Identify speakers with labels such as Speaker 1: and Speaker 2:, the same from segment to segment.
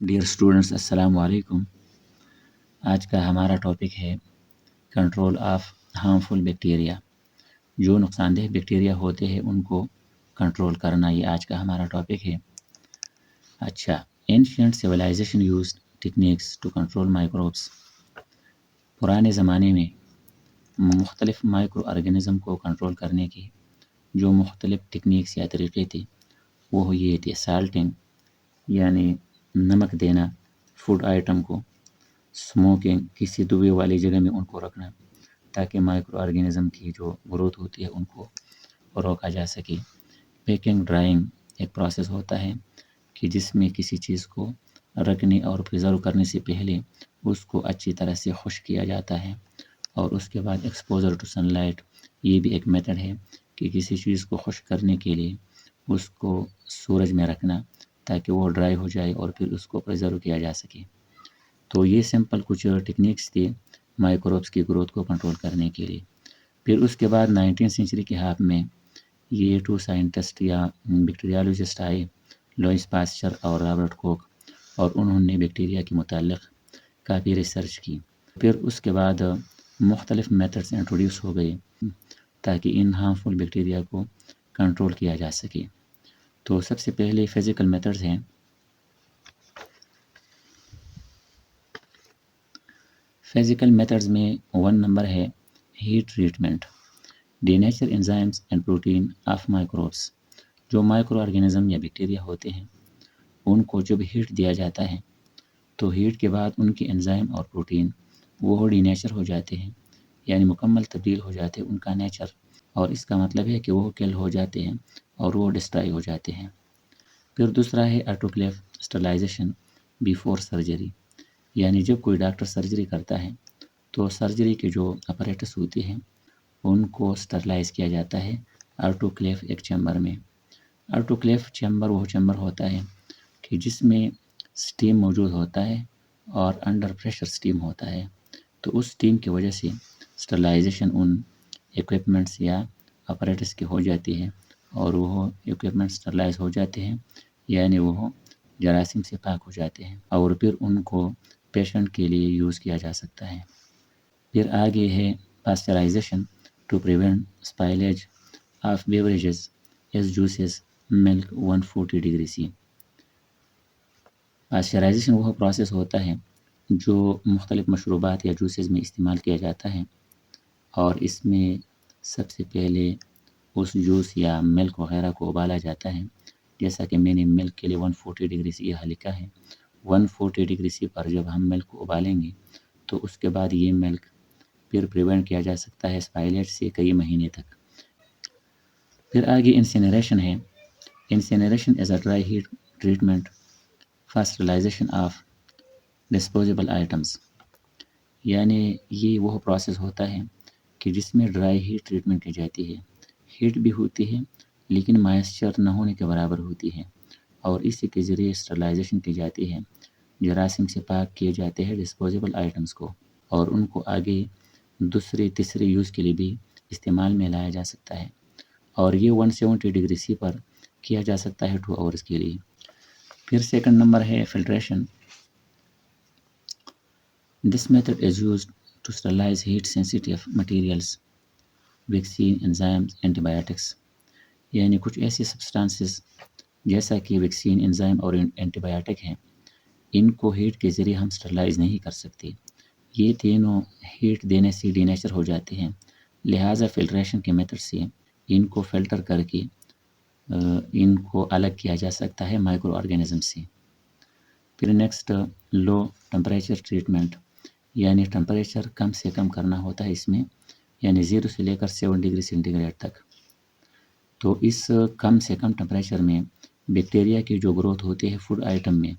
Speaker 1: Dear students السلام علیکم۔ آج کا ہمارا ٹاپک ہے کنٹرول آف ہارمفل بیکٹیریا۔ جو نقصان دہ بیکٹیریا ہوتے ہیں ان کو کنٹرول کرنا، یہ آج کا ہمارا ٹاپک ہے۔ اچھا، ancient civilization used techniques to control microbes. پرانے زمانے میں مختلف مائکرو آرگینزم کو کنٹرول کرنے کی جو مختلف ٹیکنیکس یا طریقے تھے وہ یہ تھے: سالٹنگ یعنی نمک دینا فوڈ آئٹم کو، اسموکنگ کسی دبے والی جگہ میں ان کو رکھنا تاکہ مائکرو آرگینزم کی جو گروتھ ہوتی ہے ان کو روکا جا سکے، پیکنگ ڈرائنگ ایک پروسیس ہوتا ہے کہ جس میں کسی چیز کو رکھنے اور پریزرو کرنے سے پہلے اس کو اچھی طرح سے خشک کیا جاتا ہے، اور اس کے بعد ایکسپوزر ٹو سن لائٹ، یہ بھی ایک میتھڈ ہے کہ کسی چیز کو خشک کرنے کے لیے اس کو سورج میں رکھنا تاکہ وہ ڈرائی ہو جائے اور پھر اس کو پریزرو کیا جا سکے۔ تو یہ سمپل کچھ ٹیکنیکس تھے مائکروبس کی گروتھ کو کنٹرول کرنے کے لیے۔ پھر اس کے بعد 19 سینچری کے ہاف میں یہ 2 سائنٹسٹ یا بیکٹیریالوجسٹ آئے، لوئس پاسچر اور رابرٹ کوک، اور انہوں نے بیکٹیریا کے متعلق کافی ریسرچ کی۔ پھر اس کے بعد مختلف میتھڈس انٹروڈیوس ہو گئے تاکہ ان ہارمفل بیکٹیریا کو کنٹرول کیا جا سکے۔ تو سب سے پہلے فزیکل میتھڈز ہیں۔ فزیکل میتھڈز میں 1 نمبر ہے heat treatment, denature enzymes and protein of microbes. جو مائکرو آرگینزم یا بیکٹیریا ہوتے ہیں ان کو جب ہیٹ دیا جاتا ہے تو ہیٹ کے بعد ان کے انزائم اور پروٹین وہ ڈی نیچر ہو جاتے ہیں، یعنی مکمل تبدیل ہو جاتے ہیں ان کا نیچر، اور اس کا مطلب ہے کہ وہ کل ہو جاتے ہیں اور وہ ڈسٹرائی ہو جاتے ہیں۔ پھر دوسرا ہے آٹوکلیو اسٹرلائزیشن بیفور سرجری، یعنی جب کوئی ڈاکٹر سرجری کرتا ہے تو سرجری کے جو اپریٹس ہوتے ہیں ان کو اسٹرلائز کیا جاتا ہے آٹوکلیو ایک چیمبر میں۔ آٹوکلیو چیمبر وہ چیمبر ہوتا ہے کہ جس میں سٹیم موجود ہوتا ہے اور انڈر پریشر سٹیم ہوتا ہے، تو اس سٹیم کی وجہ سے اسٹرلائزیشن ان ایکوپمنٹس یا اپریٹس کی ہو جاتی ہے، اور وہ ایکوپمنٹ اسٹرلائز ہو جاتے ہیں، یعنی وہ جراثیم سے پاک ہو جاتے ہیں، اور پھر ان کو پیشنٹ کے لیے یوز کیا جا سکتا ہے۔ پھر آگے ہے pasteurisation to prevent spoilage of beverages as juices milk 140 degree C. Pasteurisation وہ پروسیس ہوتا ہے جو مختلف مشروبات یا جوسز میں استعمال کیا جاتا ہے، اور اس میں سب سے پہلے اس جوس یا ملک وغیرہ کو ابالا جاتا ہے، جیسا کہ میں نے ملک کے لیے 140 ڈگری سی یہاں لکھا ہے۔ 140 ڈگری سی پر جب ہم ملک کو ابالیں گے تو اس کے بعد یہ ملک پھر پریونٹ کیا جا سکتا ہے اسپائلیج سے کئی مہینے تک۔ پھر آگے انسینریشن ہے۔ Incineration is a dry heat treatment for sterilisation of disposable items, یعنی یہ وہ پروسیس ہوتا ہے کہ جس میں ڈرائی ہیٹ ٹریٹمنٹ کی جاتی ہے، ہیٹ بھی ہوتی ہے لیکن مائسچر نہ ہونے کے برابر ہوتی ہے، اور اسی کے ذریعے اسٹرلائزیشن کی جاتی ہے، جراثیم سے پاک کیے جاتے ہیں ڈسپوزیبل آئٹمس کو، اور ان کو آگے دوسرے تیسرے یوز کے لیے بھی استعمال میں لایا جا سکتا ہے، اور یہ 170 ڈگری سی پر کیا جا سکتا ہے 2 آورس کے لیے۔ پھر سیکنڈ نمبر ہے filtration. This method is used to sterilise heat sensitive materials, vaccine, enzymes, antibiotics, یعنی کچھ ایسے سبسٹانسز جیسا کہ ویکسین، انزائم اور اینٹی بایوٹک ہیں، ان کو ہیٹ کے ذریعے ہم اسٹرلائز نہیں کر سکتے، یہ تینوں ہیٹ دینے سے ڈی نیچر ہو جاتے ہیں، لہٰذا فلٹریشن کے میتھڈ سے ان کو فلٹر کر کے ان کو الگ کیا جا سکتا ہے مائکرو آرگینزم سے۔ پھر نیکسٹ لو ٹمپریچر ٹریٹمنٹ، یعنی ٹمپریچر کم سے کم کرنا ہوتا ہے اس میں، یعنی 0 سے لے کر 7 ڈگری سینٹی گریڈ تک۔ تو اس کم سے کم ٹمپریچر میں بیکٹیریا کی جو گروتھ ہوتی ہے فوڈ آئٹم میں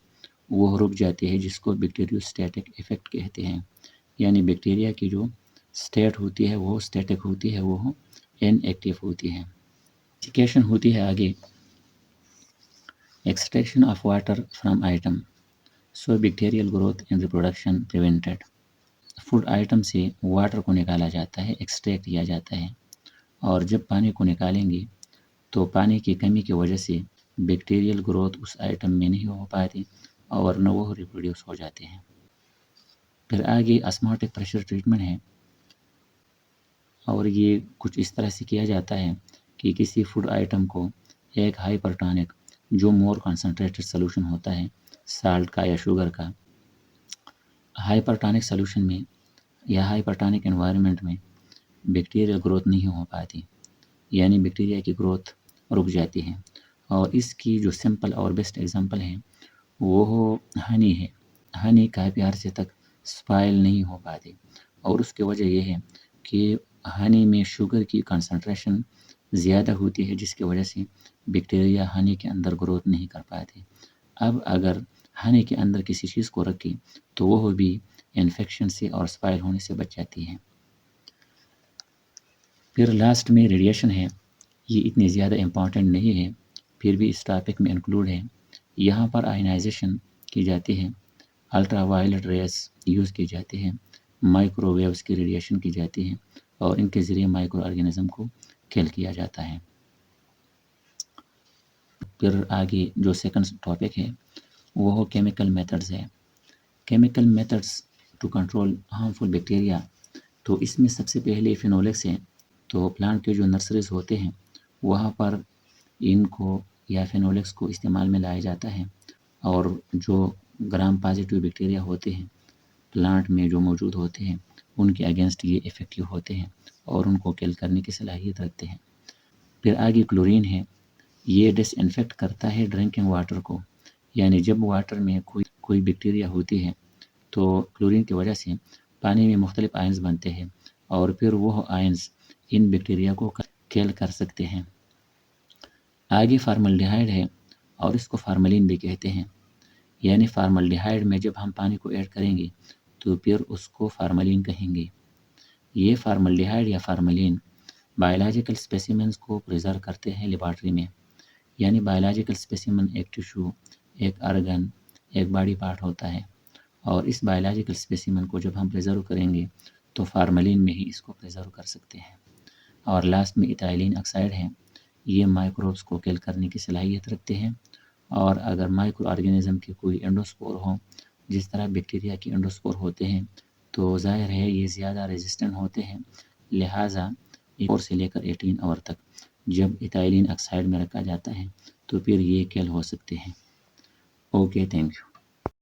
Speaker 1: وہ رک جاتی ہے، جس کو بیکٹیریوسٹیٹک ایفیکٹ کہتے ہیں، یعنی بیکٹیریا کی جو اسٹیٹ ہوتی ہے وہ اسٹیٹک ہوتی ہے، وہ ان ایکٹیو ہوتی ہے۔ ایکسٹریکشن ہوتی ہے آگے، extraction of water from item so bacterial growth and reproduction prevented. Food item سے واٹر کو نکالا جاتا ہے، ایکسٹریکٹ کیا جاتا ہے، اور جب پانی کو نکالیں گے تو پانی کی کمی کی وجہ سے بیکٹیریل گروتھ اس آئٹم میں نہیں ہو پاتی، اور نہ وہ ریپروڈیوس ہو جاتے ہیں۔ پھر آگے اسموٹک پریشر ٹریٹمنٹ ہے، اور یہ کچھ اس طرح سے کیا جاتا ہے کہ کسی فوڈ آئٹم کو ایک ہائپر ٹانک جو مور کنسنٹریٹڈ سلوشن ہوتا ہے سالٹ کا یا شوگر کا، ہائپر ٹانک سلوشن میں یا ہائپر ٹانک انوائرمنٹ میں بیکٹیریل گروتھ نہیں ہو پاتی، یعنی بیکٹیریا کی گروتھ رک جاتی ہے۔ اور اس کی جو سمپل اور بیسٹ ایگزامپل ہے وہ ہنی ہے۔ ہنی کافی عرصے تک سپائل نہیں ہو پاتی، اور اس کی وجہ یہ ہے کہ ہنی میں شوگر کی کنسنٹریشن زیادہ ہوتی ہے، جس کی وجہ سے بیکٹیریا ہنی کے اندر گروتھ نہیں کر پاتے۔ اب اگر ہنی کے اندر کسی چیز کو رکھی تو وہ بھی انفیکشن سے اور سپائل ہونے سے بچ جاتی ہے۔ پھر لاسٹ میں ریڈیشن ہے، یہ اتنی زیادہ امپورٹنٹ نہیں ہے، پھر بھی اس ٹاپک میں انکلوڈ ہے۔ یہاں پر آئنائزیشن کی جاتی ہے، الٹرا وائلٹ ریز یوز کی جاتی ہے، مائکرو ویوز کی ریڈیشن کی جاتی ہے، اور ان کے ذریعے مائکرو آرگینزم کو کل کیا جاتا ہے۔ پھر آگے جو سیکنڈ ٹاپک ہے وہ کیمیکل میتھڈز ہے۔ Chemical methods to control harmful bacteria, تو اس میں سب سے پہلے فینولکس ہے۔ تو پلانٹ کے جو نرسریز ہوتے ہیں وہاں پر ان کو یا فینولکس کو استعمال میں لایا جاتا ہے، اور جو گرام پازیٹیو بیکٹیریا ہوتے ہیں پلانٹ میں جو موجود ہوتے ہیں ان کے اگینسٹ یہ افیکٹو ہوتے ہیں اور ان کو کل کرنے کی صلاحیت رکھتے ہیں۔ پھر آگے کلورین ہے، یہ ڈس انفیکٹ کرتا ہے ڈرنکنگ واٹر کو، یعنی جب واٹر میں کوئی بیکٹیریا ہوتی ہے تو کلورین کی وجہ سے پانی میں مختلف آئنز بنتے ہیں، اور پھر وہ آئنز ان بیکٹیریا کو کل کر سکتے ہیں۔ آگے فارملڈیہائڈ ہے، اور اس کو فارملین بھی کہتے ہیں، یعنی فارملڈیہائڈ میں جب ہم پانی کو ایڈ کریں گے تو پھر اس کو فارملین کہیں گے۔ یہ فارملڈیہائڈ یا فارملین بایولوجیکل اسپیسیمنز کو پریزرو کرتے ہیں لیبارٹری میں، یعنی بایولوجیکل اسپیسیمن ایک ٹیشو، ایک آرگن، ایک باڈی پارٹ ہوتا ہے، اور اس بایولوجیکل اسپیسیمن کو جب ہم پریزرو کریں گے تو فارملین میں ہی اس کو پریزرو کر سکتے ہیں۔ اور لاسٹ میں ایتھائلین آکسائڈ ہے، یہ مائکروبس کو کل کرنے کی صلاحیت رکھتے ہیں، اور اگر مائکرو آرگینزم کے کوئی انڈوسپور ہوں جس طرح بیکٹیریا کے انڈوسپور ہوتے ہیں تو ظاہر ہے یہ زیادہ ریزسٹنٹ ہوتے ہیں، لہٰذا 4 سے لے کر 18 آور تک جب ایتھائلین آکسائڈ میں رکھا جاتا ہے تو پھر یہ کل ہو سکتے ہیں۔ Okay, thank you.